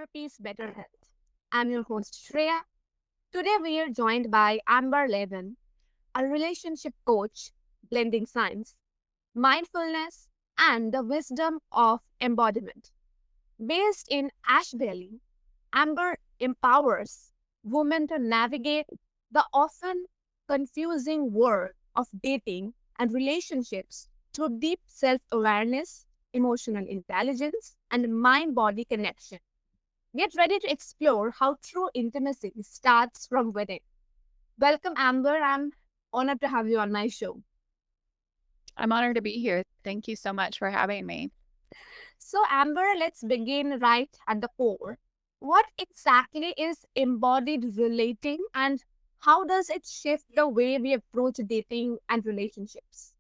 Inner Peace, Better Health. I'm your host, Shreya. Today, we are joined by Amber Lavin, a relationship coach blending science, mindfulness, and the wisdom of embodiment. Based in Asheville, Amber empowers women to navigate the often confusing world of dating and relationships through deep self awareness, emotional intelligence, and mind body connection. Get ready to explore how true intimacy starts from within. Welcome, Amber. I'm honored to have you on my show. I'm honored to be here. Thank you so much for having me. So, Amber, let's begin right at the core. What exactly is embodied relating and how does it shift the way we approach dating and relationships?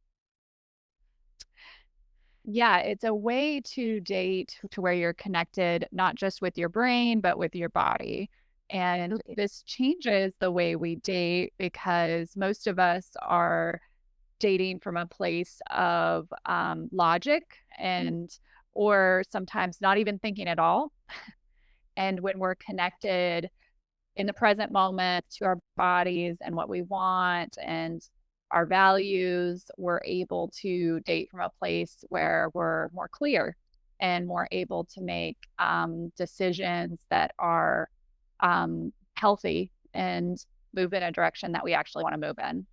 Yeah, it's a way to date to where you're connected, not just with your brain, but with your body. And Okay. this changes the way we date because most of us are dating from a place of logic and, or sometimes not even thinking at all. And when we're connected in the present moment to our bodies and what we want and our values, we're able to date from a place where we're more clear and more able to make decisions that are healthy and move in a direction that we actually want to move in.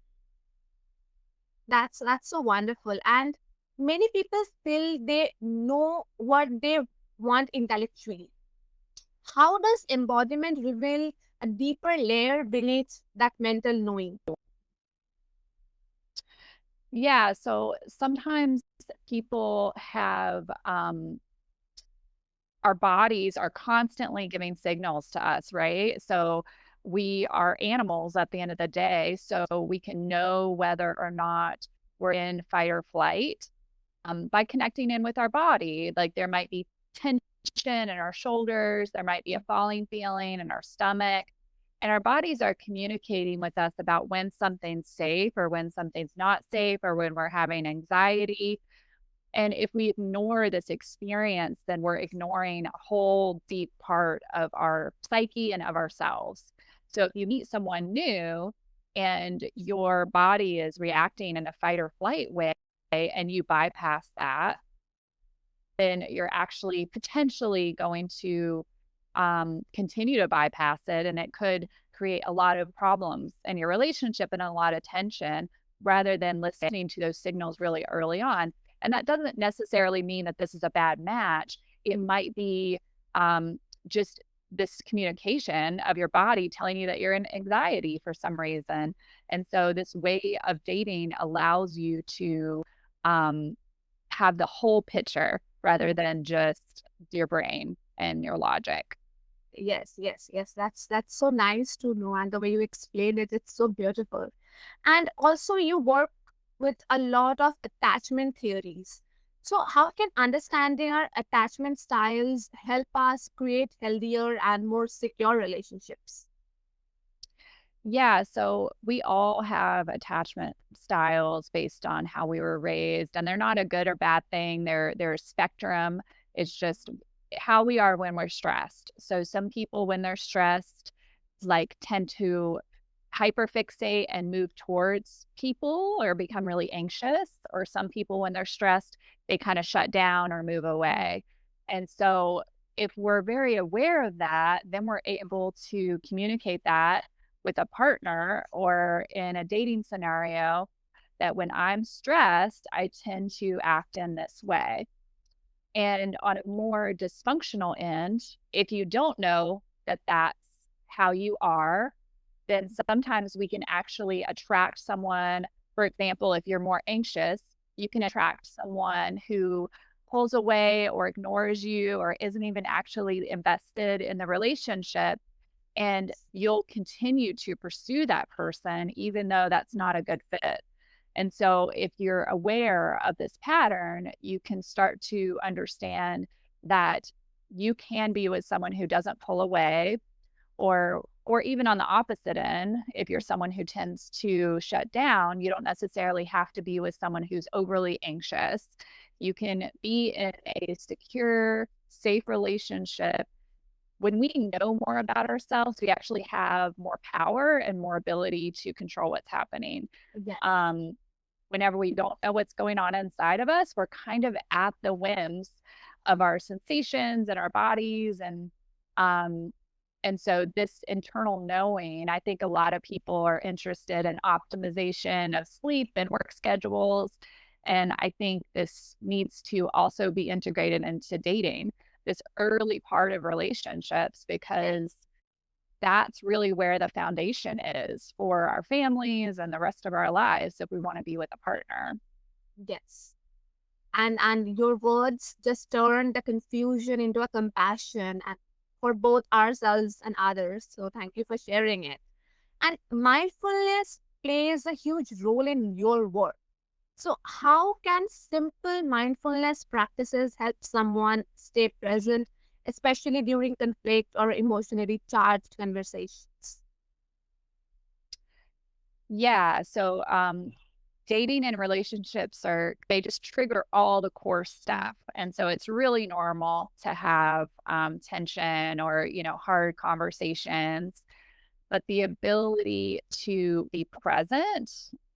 That's so wonderful. And many people feel they know what they want intellectually. How does embodiment reveal a deeper layer beneath that mental knowing? Yeah, so sometimes people have our bodies are constantly giving signals to us, right? So we are animals at the end of the day. So we can know whether or not we're in fight or flight by connecting in with our body. Like there might be tension in our shoulders, there might be a falling feeling in our stomach. And our bodies are communicating with us about when something's safe or when something's not safe or when we're having anxiety. And if we ignore this experience, then we're ignoring a whole deep part of our psyche and of ourselves. So if you meet someone new and your body is reacting in a fight or flight way and you bypass that, then you're actually potentially going to continue to bypass it. And it could create a lot of problems in your relationship and a lot of tension rather than listening to those signals really early on. And that doesn't necessarily mean that this is a bad match. It might be just this communication of your body telling you that you're in anxiety for some reason. And so this way of dating allows you to um, have the whole picture rather than just your brain and your logic. Yes. That's so nice to know, and the way you explained it, it's so beautiful. And also, you work with a lot of attachment theories. So, how can understanding our attachment styles help us create healthier and more secure relationships? Yeah, so we all have attachment styles based on how we were raised, and they're not a good or bad thing. They're a spectrum. It's just how we are when we're stressed. So some people when they're stressed like tend to hyperfixate and move towards people or become really anxious, or some people when they're stressed, they kind of shut down or move away. And so if we're very aware of that, then we're able to communicate that with a partner or in a dating scenario that when I'm stressed, I tend to act in this way. And on a more dysfunctional end, if you don't know that that's how you are, then sometimes we can actually attract someone. For example, if you're more anxious, you can attract someone who pulls away or ignores you or isn't even actually invested in the relationship, and you'll continue to pursue that person even though that's not a good fit. And so if you're aware of this pattern, you can start to understand that you can be with someone who doesn't pull away, or even on the opposite end, if you're someone who tends to shut down, you don't necessarily have to be with someone who's overly anxious. You can be in a secure, safe relationship when we know more about ourselves, we actually have more power and more ability to control what's happening. Yes. Um, Whenever we don't know what's going on inside of us, we're kind of at the whims of our sensations and our bodies. Um, and so this internal knowing, I think a lot of people are interested in optimization of sleep and work schedules. And I think this needs to also be integrated into dating, this early part of relationships, because that's really where the foundation is for our families and the rest of our lives if we want to be with a partner. Yes. And your words just turn the confusion into a compassion and for both ourselves and others. So thank you for sharing it. And mindfulness plays a huge role in your work. So how can simple mindfulness practices help someone stay present, especially during conflict or emotionally charged conversations? Yeah. So, dating and relationships they just trigger all the core stuff. And so it's really normal to have tension or, hard conversations. But the ability to be present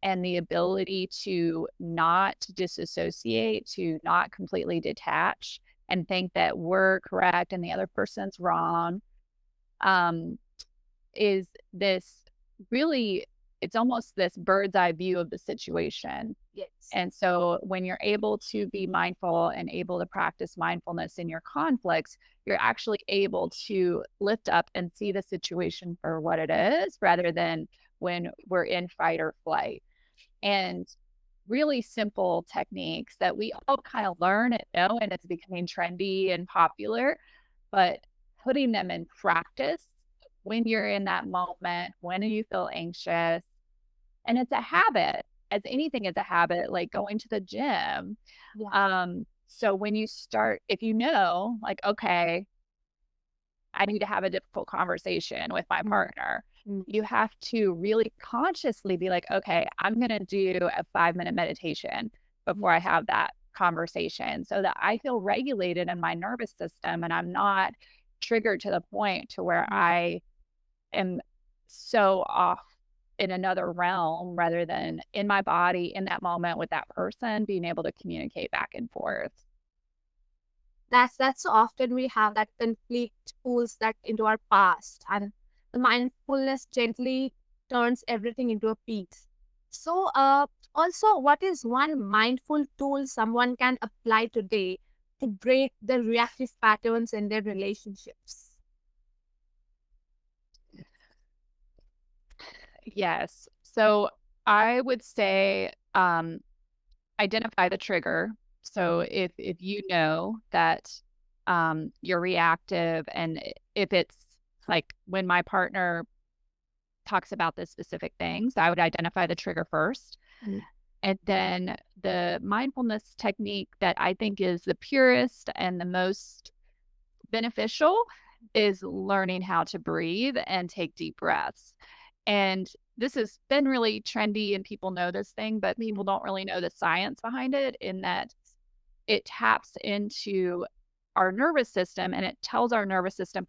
and the ability to not disassociate, to not completely detach and think that we're correct and the other person's wrong, um, is this really, it's almost this bird's eye view of the situation. Yes. And so when you're able to be mindful and able to practice mindfulness in your conflicts, you're actually able to lift up and see the situation for what it is rather than when we're in fight or flight. And really simple techniques that we all kind of learn and know, and it's becoming trendy and popular, but putting them in practice when you're in that moment, when you feel anxious, and it's a habit, as anything is a habit, like going to the gym. Yeah. So when you start, if you know, like, okay, I need to have a difficult conversation with my Mm, partner, mm, you have to really consciously be like, okay, I'm going to do a 5-minute meditation before I yes. have that conversation so that I feel regulated in my nervous system and I'm not triggered to the point to where Mm. I am so off in another realm rather than in my body in that moment with that person, being able to communicate back and forth. That's so often we have that conflict pulls that into our past, and the mindfulness gently turns everything into a piece. So, also, what is one mindful tool someone can apply today to break the reactive patterns in their relationships? Yes. So I would say identify the trigger. So if you know that you're reactive and if it's like when my partner talks about this specific thing, so I would identify the trigger first. Mm. And then the mindfulness technique that I think is the purest and the most beneficial is learning how to breathe and take deep breaths. And this has been really trendy and people know this thing, but people don't really know the science behind it in that it taps into our nervous system and it tells our nervous system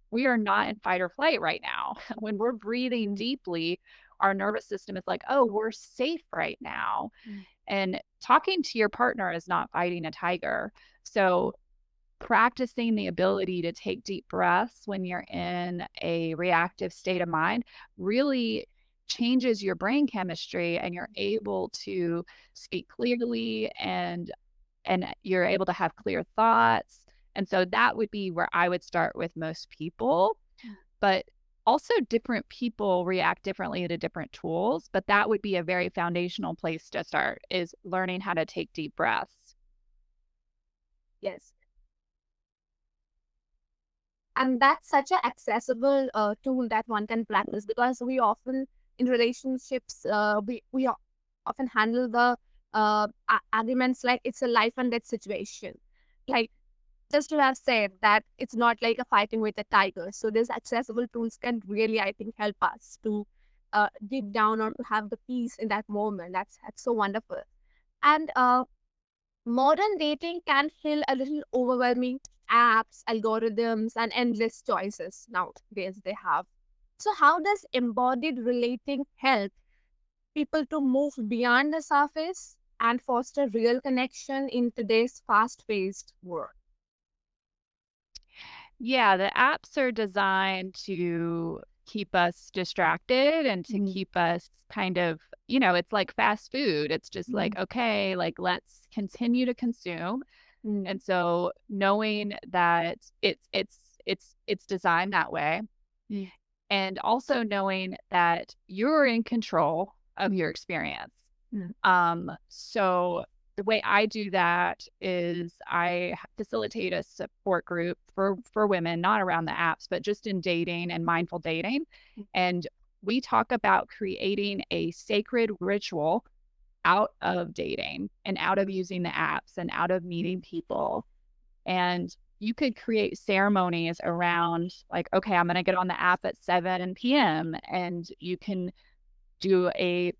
we are not in fight or flight right now. When we're breathing Mm. deeply, our nervous system is like, oh, we're safe right now. Mm. And talking to your partner is not fighting a tiger. So practicing the ability to take deep breaths when you're in a reactive state of mind really changes your brain chemistry and you're able to speak clearly and you're able to have clear thoughts. And so that would be where I would start with most people, Mm. but also different people react differently to different tools, but that would be a very foundational place to start is learning how to take deep breaths. Yes. And that's such an accessible tool that one can practice because we often in relationships often handle the arguments like it's a life and death situation, like just to have said that it's not like a fighting with a tiger. So these accessible tools can really, I think, help us to deep down or to have the peace in that moment. That's so wonderful. And modern dating can feel a little overwhelming, apps, algorithms, and endless choices nowadays they have. So, how does embodied relating help people to move beyond the surface and foster real connection in today's fast paced world? Yeah, the apps are designed to keep us distracted and to Mm, keep us kind of, it's like fast food. It's just like, mm, okay, like let's continue to consume. mm, And so knowing that it's designed that way, mm, and also knowing that you're in control of your experience. mm, So the way I do that is facilitate a support group for women, not around the apps, but just in dating and mindful dating. mm, And we talk about creating a sacred ritual out of dating and out of using the apps and out of meeting people. And you could create ceremonies around like, okay, I'm going to get on the app at 7 p.m. and you can do a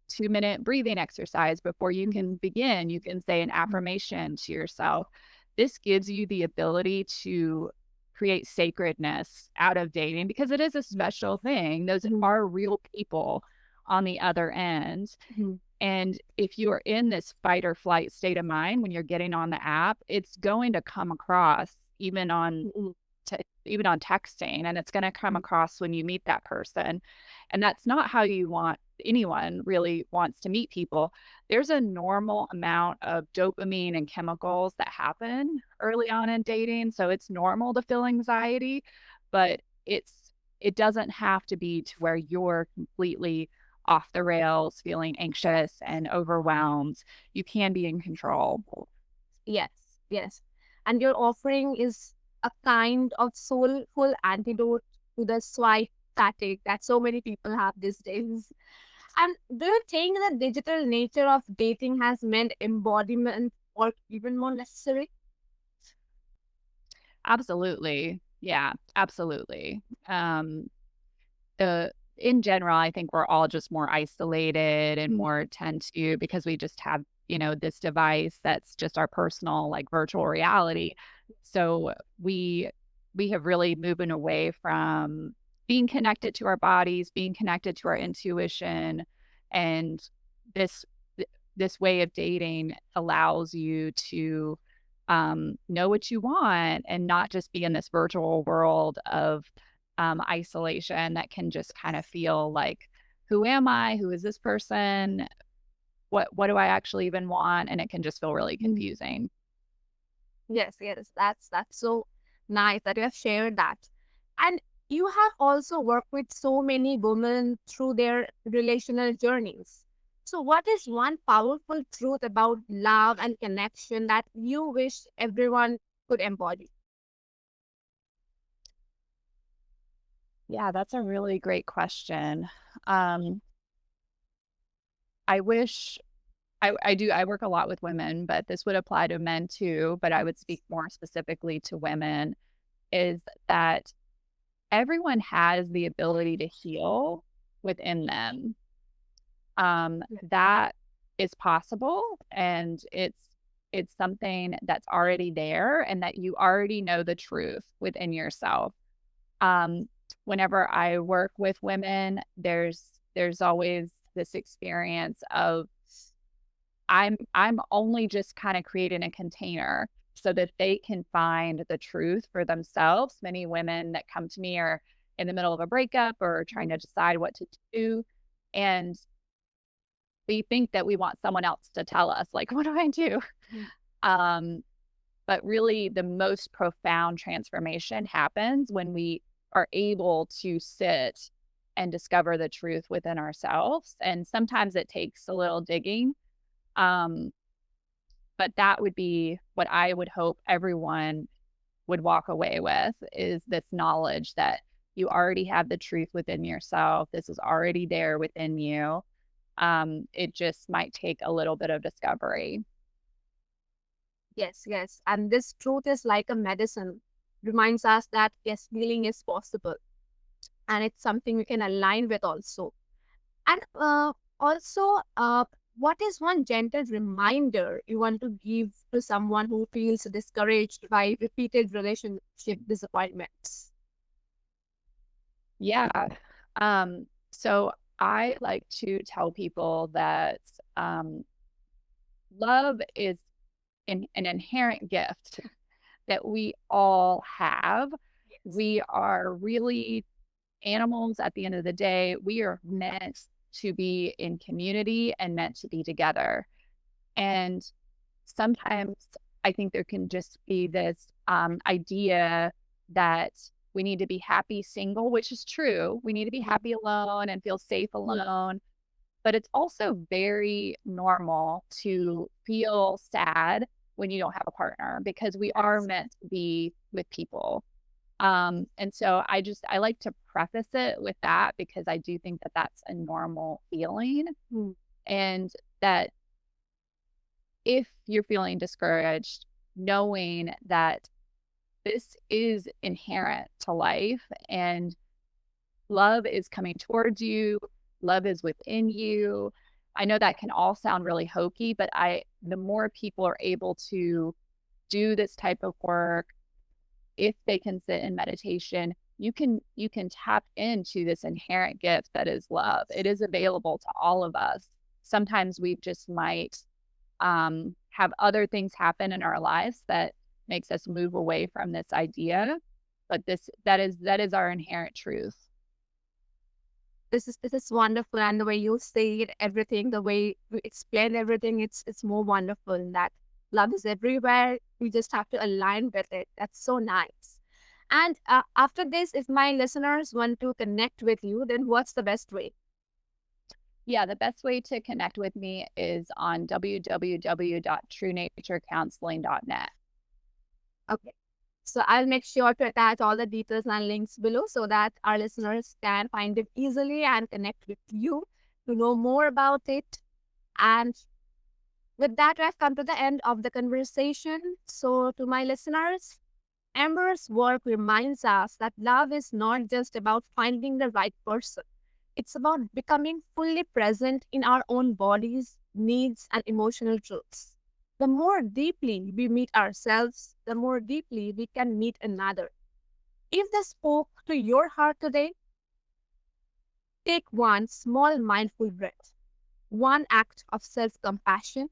2-minute breathing exercise before you mm, can begin. You can say an mm, affirmation to yourself. This gives you the ability to create sacredness out of dating because it is a special thing. Those mm, are real people on the other end. mm, And if you are in this fight or flight state of mind when you're getting on the app, it's going to come across mm, even on texting, and it's going to come mm, across when you meet that person. And that's not how you want anyone really wants to meet people. There's a normal amount of dopamine and chemicals that happen early on in dating, so it's normal to feel anxiety, but it doesn't have to be to where you're completely off the rails, feeling anxious and overwhelmed. You can be in control. yes, yes. And your offering is a kind of soulful antidote to the swipe fatigue that so many people have these days. And do you think the digital nature of dating has made embodiment or even more necessary? Absolutely. Yeah, absolutely. In general, I think we're all just more isolated and Mm, more tend to because we just have, this device that's just our personal like virtual reality. So we have really moving away from being connected to our bodies, being connected to our intuition, and this this way of dating allows you to know what you want and not just be in this virtual world of isolation that can just kind of feel like, who am I? Who is this person? What do I actually even want? And it can just feel really mm. confusing. Yes, yes, that's so nice that you have shared that. And you have also worked with so many women through their relational journeys. So what is one powerful truth about love and connection that you wish everyone could embody? Yeah, that's a really great question. Um, I wish I work a lot with women, but this would apply to men too, but I would speak more specifically to women, is that everyone has the ability to heal within them. That is possible, and it's something that's already there and that you already know the truth within yourself. Um, Whenever I work with women, there's always this experience of I'm only just kind of creating a container so that they can find the truth for themselves. Many women that come to me are in the middle of a breakup or trying to decide what to do. And we think that we want someone else to tell us, like, what do I do? Mhm. Um, but really, the most profound transformation happens when we are able to sit and discover the truth within ourselves. And sometimes it takes a little digging. Um, but that would be what I would hope everyone would walk away with is this knowledge that you already have the truth within yourself. This is already there within you. It just might take a little bit of discovery. Yes, yes. And this truth is like a medicine, reminds us that yes, healing is possible. And it's something we can align with also. And also, what is one gentle reminder you want to give to someone who feels discouraged by repeated relationship disappointments? Yeah. So I like to tell people that um, love is an inherent gift that we all have. Yes. We are really animals at the end of the day. We are meant to be in community and meant to be together. And sometimes I think there can just be this idea that we need to be happy single, which is true. We need to be happy alone and feel safe alone. But it's also very normal to feel sad when you don't have a partner because we are Yes. meant to be with people. And so I like to preface it with that because I do think that that's a normal feeling Hmm. and that if you're feeling discouraged, knowing that this is inherent to life and love is coming towards you, love is within you. I know that can all sound really hokey, but the more people are able to do this type of work, if they can sit in meditation, you can tap into this inherent gift that is love. It is available to all of us. Sometimes we just might have other things happen in our lives that makes us move away from this idea. But that is our inherent truth. This is wonderful, and the way you say it, everything, the way you explain everything, it's more wonderful. That love is everywhere. We just have to align with it. That's so nice. And after this, if my listeners want to connect with you, then what's the best way? Yeah, the best way to connect with me is on www.truenaturecounseling.net. Okay. So I'll make sure to attach all the details and links below so that our listeners can find it easily and connect with you to know more about it. And with that, I've come to the end of the conversation. So, to my listeners, Amber's work reminds us that love is not just about finding the right person, it's about becoming fully present in our own bodies, needs, and emotional truths. The more deeply we meet ourselves, the more deeply we can meet another. If this spoke to your heart today, take one small mindful breath, one act of self compassion.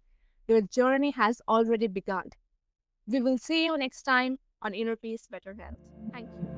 Your journey has already begun. We will see you next time on Inner Peace, Better Health. Thank you.